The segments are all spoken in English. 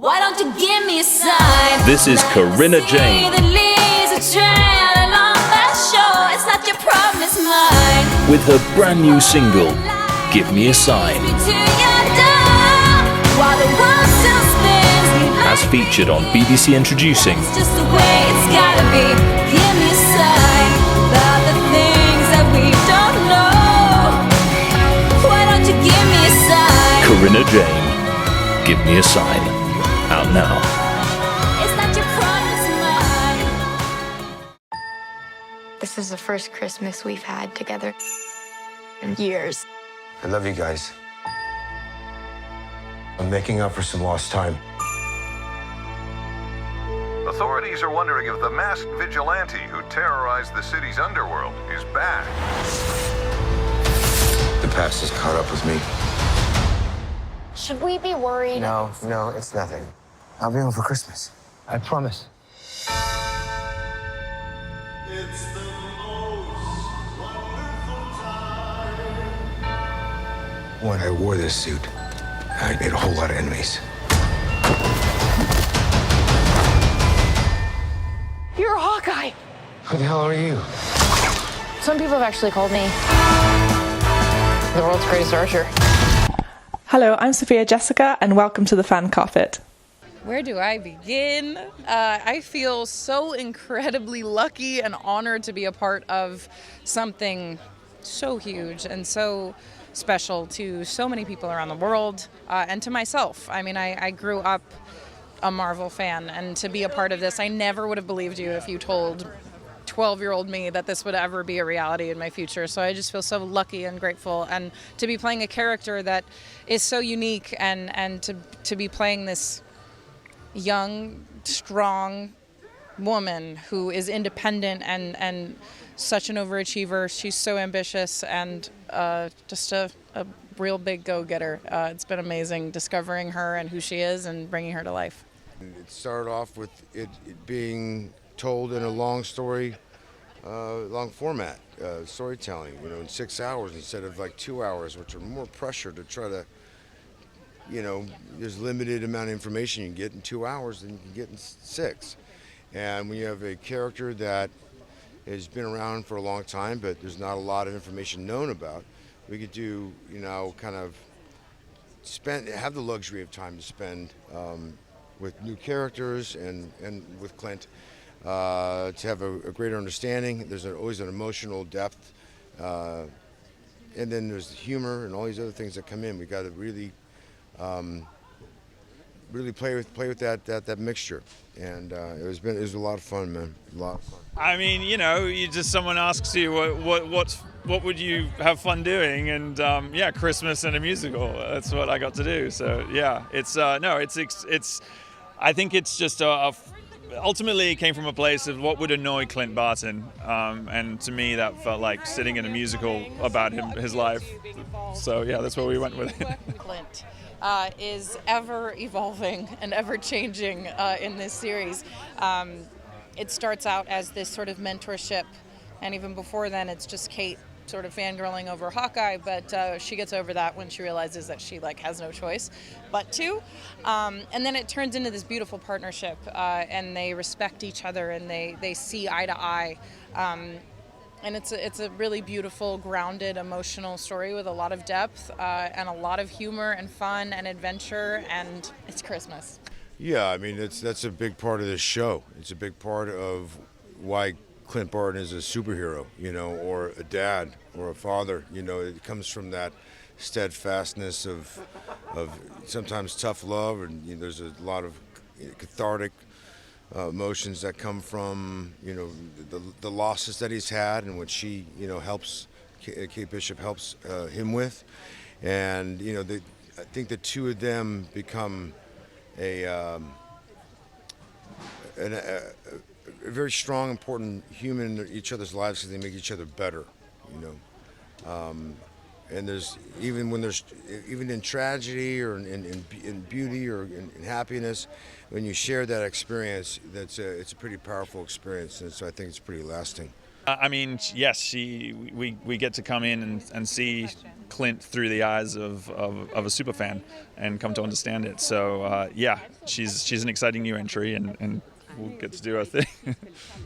Why don't you give me a sign? This is Corinna Jane. The leaves are trailing on that shore. It's not your problem, it's mine. With her brand new single, Give Me a Sign. While the world still spins, As featured on BBC Introducing. it's just the way it's gotta be. Give me a sign about the things that we don't know. Why don't you give me a sign? Corinna Jane, Give Me a Sign. Out now. It's not your problem, it's mine. This is the first Christmas we've had together in years. I love you guys. I'm making up for some lost time. Authorities are wondering if the masked vigilante who terrorized the city's underworld is back. The past has caught up with me. Should we be worried? No, it's nothing. I'll be home for Christmas. I promise. When I wore this suit, I made a whole lot of enemies. You're a Hawkeye! Who the hell are you? Some people have actually called me the world's greatest archer. Hello, I'm Sophia Jessica, and welcome to the Fan Carpet. Where do I begin? I feel so incredibly lucky and honored to be a part of something so huge and so special to so many people around the world, and to myself. I mean, I grew up a Marvel fan, and to be a part of this, I never would have believed you if you told 12-year-old me that this would ever be a reality in my future. So I just feel so lucky and grateful, and to be playing a character that is so unique, and to be playing this young, strong woman who is independent and such an overachiever. She's so ambitious and just a real big go-getter. It's been amazing discovering her and who she is and bringing her to life. It started off with it being told in a long story, long format, storytelling, in 6 hours instead of like 2 hours, which are more pressure to try to, there's limited amount of information you can get in 2 hours than you can get in 6. And when you have a character that has been around for a long time, but there's not a lot of information known about, we could do, kind of have the luxury of time to spend with new characters and with Clint, to have a greater understanding. There's always an emotional depth, and then there's the humor and all these other things that come in. We got to really play with that mixture, and it was a lot of fun, man. A lot of fun. I mean, someone asks you what would you have fun doing, and Christmas and a musical. That's what I got to do. So yeah, it's I think it's just ultimately it came from a place of what would annoy Clint Barton, and to me that felt like sitting in a musical about his life. So yeah, that's where we went with it. Clint is ever evolving and ever changing in this series. It starts out as this sort of mentorship, and even before then it's just Kate sort of fangirling over Hawkeye, but she gets over that when she realizes that she has no choice but to. And then it turns into this beautiful partnership, and they respect each other, and they see eye to eye. And it's a really beautiful, grounded, emotional story with a lot of depth, and a lot of humor and fun and adventure, and it's Christmas. Yeah, I mean, that's a big part of this show. It's a big part of why Clint Barton is a superhero, or a dad or a father. It comes from that steadfastness of sometimes tough love, and there's a lot of cathartic emotions that come from the losses that he's had, and what she helps Kate Bishop helps him with, and I think the two of them become a very strong, important human in each other's lives, because they make each other better, and there's even in tragedy or in beauty or in happiness, when you share that experience, it's a pretty powerful experience, and so I think it's pretty lasting. I mean, yes, we get to come in and see Clint through the eyes of a super fan and come to understand it. So yeah, she's an exciting new entry, and we'll get to do our thing.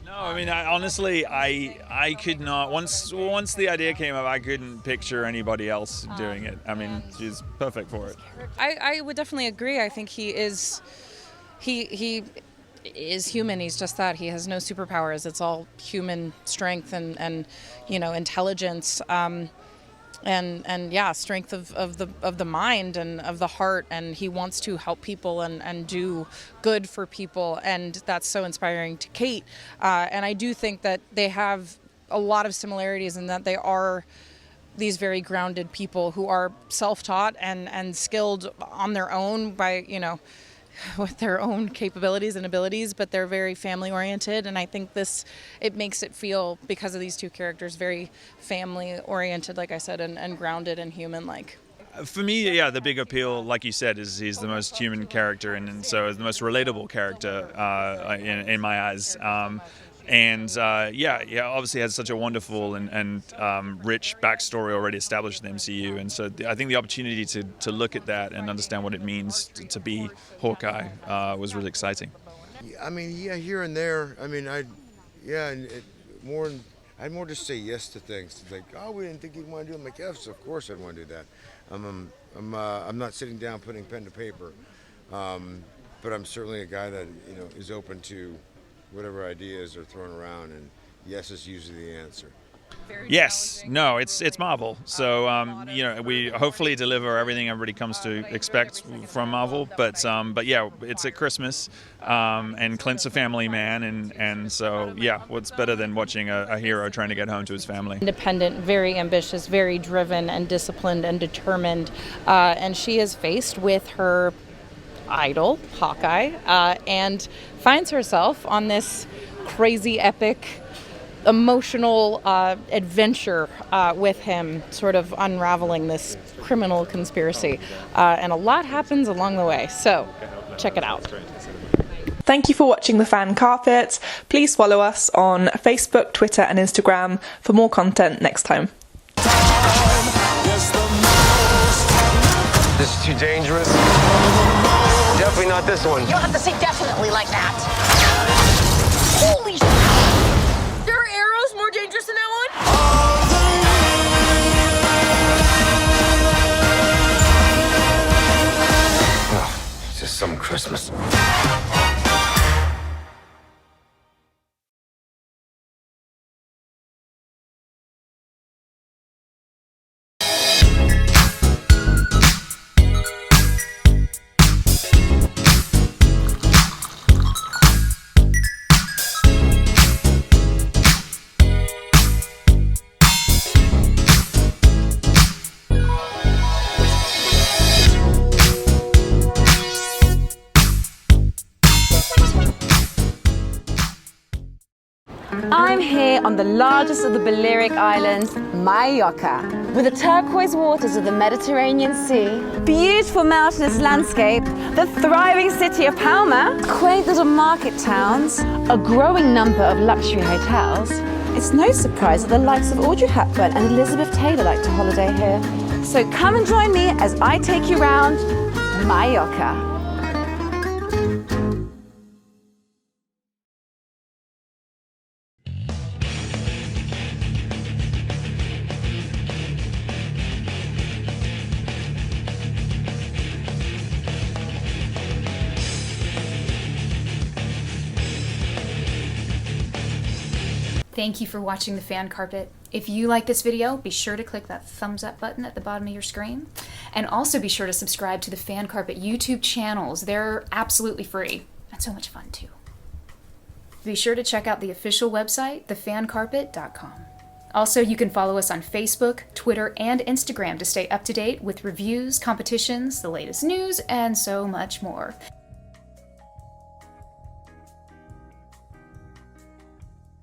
No, I mean, honestly, I could not. Once the idea came up, I couldn't picture anybody else doing it. I mean, she's perfect for it. I would definitely agree. I think he is human. He's just that. He has no superpowers. It's all human strength and intelligence. And yeah, strength of the mind and of the heart, and he wants to help people and do good for people, and that's so inspiring to Kate. And I do think that they have a lot of similarities in that they are these very grounded people who are self-taught and skilled on their own by, with their own capabilities and abilities, but they're very family oriented, and I think it makes it feel, because of these two characters, very family oriented, like I said, and grounded and human like. For me, yeah, the big appeal, like you said, is he's the most human character, and so the most relatable character in my eyes. Yeah, obviously has such a wonderful and rich backstory already established in the MCU, and so I think the opportunity to look at that and understand what it means to be Hawkeye was really exciting. I mean, yeah, here and there. I mean, I'd more just say yes to things. It's like, oh, we didn't think you'd want to do it. I'm like, yes, of course I'd want to do that. I'm not sitting down putting pen to paper, but I'm certainly a guy that is open to whatever ideas are thrown around, and yes is usually the answer. Yes, no, it's Marvel. So we hopefully deliver everything everybody comes to expect from Marvel. But yeah, it's at Christmas, and Clint's a family man, and so yeah, what's better than watching a hero trying to get home to his family? Independent, very ambitious, very driven and disciplined and determined, and she is faced with her idol, Hawkeye, and finds herself on this crazy, epic, emotional adventure with him, sort of unraveling this criminal conspiracy. And a lot happens along the way, so check it out. Thank you for watching The Fan Carpet. Please follow us on Facebook, Twitter and Instagram for more content next time. This is too dangerous. Definitely not this one. You don't have to say definitely like that. Holy shit! There are arrows more dangerous than that one? Oh, it's just some Christmas. I'm here on the largest of the Balearic Islands, Mallorca. With the turquoise waters of the Mediterranean Sea, beautiful mountainous landscape, the thriving city of Palma, quaint little market towns, a growing number of luxury hotels, it's no surprise that the likes of Audrey Hepburn and Elizabeth Taylor like to holiday here. So come and join me as I take you around Mallorca. Thank you for watching The Fan Carpet. If you like this video, be sure to click that thumbs up button at the bottom of your screen. And also be sure to subscribe to the Fan Carpet YouTube channels. They're absolutely free and so much fun too. Be sure to check out the official website, thefancarpet.com. Also, you can follow us on Facebook, Twitter, and Instagram to stay up to date with reviews, competitions, the latest news, and so much more.